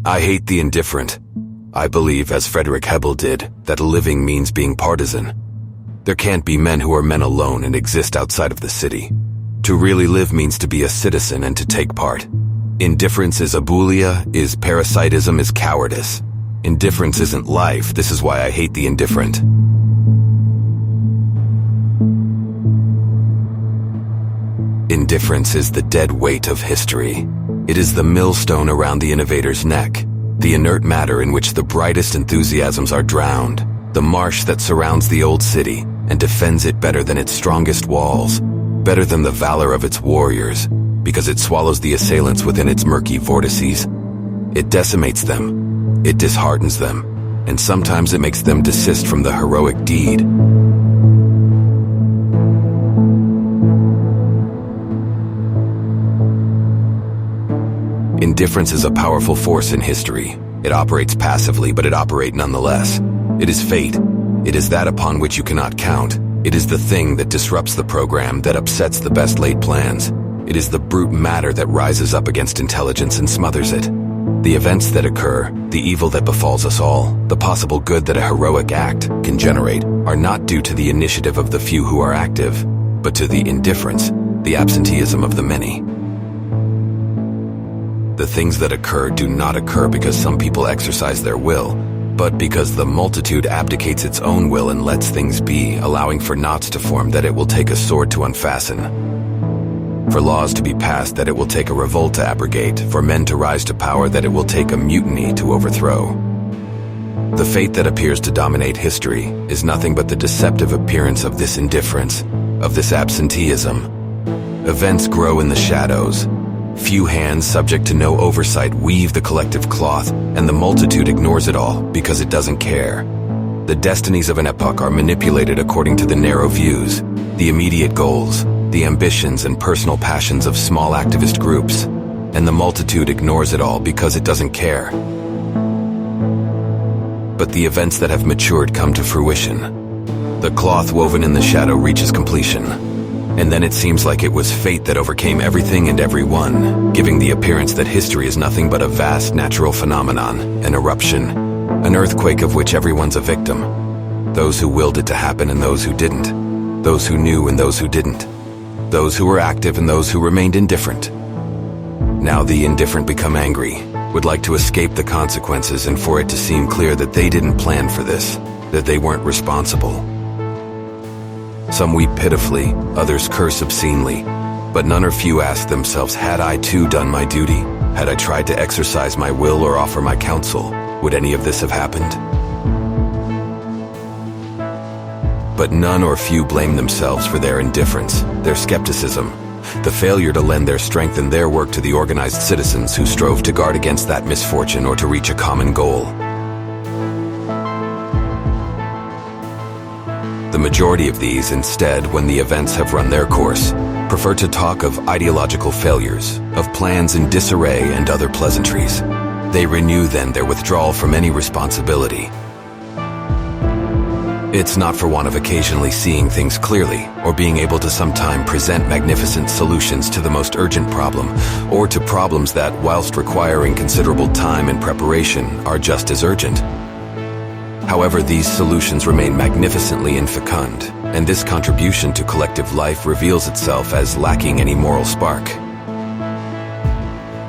I hate the indifferent. I believe, as Friedrich Hebel did, that living means being partisan. There can't be men who are men alone and exist outside of the city. To really live means to be a citizen and to take part. Indifference is abulia, is parasitism, is cowardice. Indifference isn't life. This is why I hate the indifferent. Indifference is the dead weight of history. It is the millstone around the innovator's neck, the inert matter in which the brightest enthusiasms are drowned, the marsh that surrounds the old city and defends it better than its strongest walls, better than the valor of its warriors, because it swallows the assailants within its murky vortices. It decimates them, it disheartens them, and sometimes it makes them desist from the heroic deed. Indifference is a powerful force in history. It operates passively, but it operates nonetheless. It is fate. It is that upon which you cannot count. It is the thing that disrupts the program, that upsets the best laid plans. It is the brute matter that rises up against intelligence and smothers it. The events that occur, the evil that befalls us all, the possible good that a heroic act can generate, are not due to the initiative of the few who are active, but to the indifference, the absenteeism of the many. The things that occur do not occur because some people exercise their will, but because the multitude abdicates its own will and lets things be, allowing for knots to form that it will take a sword to unfasten, for laws to be passed that it will take a revolt to abrogate, for men to rise to power that it will take a mutiny to overthrow. The fate that appears to dominate history is nothing but the deceptive appearance of this indifference, of this absenteeism. Events grow in the shadows. Few hands subject to no oversight weave the collective cloth, and the multitude ignores it all because it doesn't care. The destinies of an epoch are manipulated according to the narrow views, the immediate goals, the ambitions and personal passions of small activist groups, and the multitude ignores it all because it doesn't care. But the events that have matured come to fruition. The cloth woven in the shadow reaches completion. And then it seems like it was fate that overcame everything and everyone, giving the appearance that history is nothing but a vast natural phenomenon, an eruption, an earthquake of which everyone's a victim. Those who willed it to happen and those who didn't. Those who knew and those who didn't. Those who were active and those who remained indifferent. Now the indifferent become angry, would like to escape the consequences and for it to seem clear that they didn't plan for this, that they weren't responsible. Some weep pitifully, others curse obscenely, but none or few ask themselves, had I too done my duty? Had I tried to exercise my will or offer my counsel, would any of this have happened? But none or few blame themselves for their indifference, their skepticism, the failure to lend their strength and their work to the organized citizens who strove to guard against that misfortune or to reach a common goal. The majority of these, instead, when the events have run their course, prefer to talk of ideological failures, of plans in disarray and other pleasantries. They renew then their withdrawal from any responsibility. It's not for want of occasionally seeing things clearly, or being able to sometime present magnificent solutions to the most urgent problem, or to problems that, whilst requiring considerable time and preparation, are just as urgent. However, these solutions remain magnificently infecund, and this contribution to collective life reveals itself as lacking any moral spark.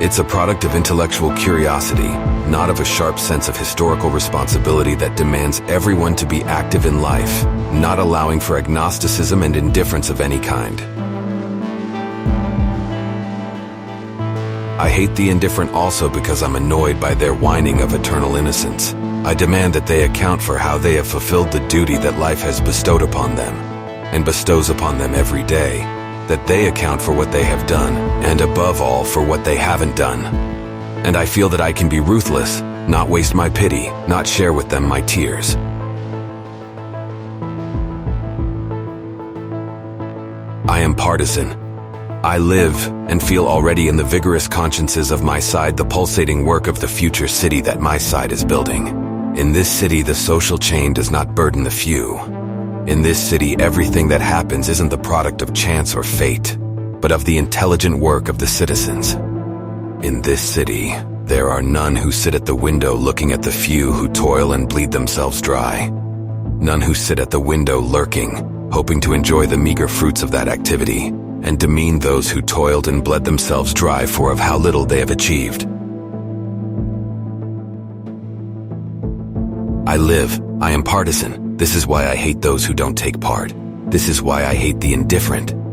It's a product of intellectual curiosity, not of a sharp sense of historical responsibility that demands everyone to be active in life, not allowing for agnosticism and indifference of any kind. I hate the indifferent also because I'm annoyed by their whining of eternal innocence. I demand that they account for how they have fulfilled the duty that life has bestowed upon them, and bestows upon them every day, that they account for what they have done, and above all for what they haven't done. And I feel that I can be ruthless, not waste my pity, not share with them my tears. I am partisan. I live and feel already in the vigorous consciences of my side the pulsating work of the future city that my side is building. In this city, the social chain does not burden the few. In this city, everything that happens isn't the product of chance or fate, but of the intelligent work of the citizens. In this city, There are none who sit at the window looking at the few who toil and bleed themselves dry. None who sit at the window lurking, hoping to enjoy the meager fruits of that activity, and demean those who toiled and bled themselves dry for of how little they have achieved. I live, I am partisan. This is why I hate those who don't take part. This is why I hate the indifferent.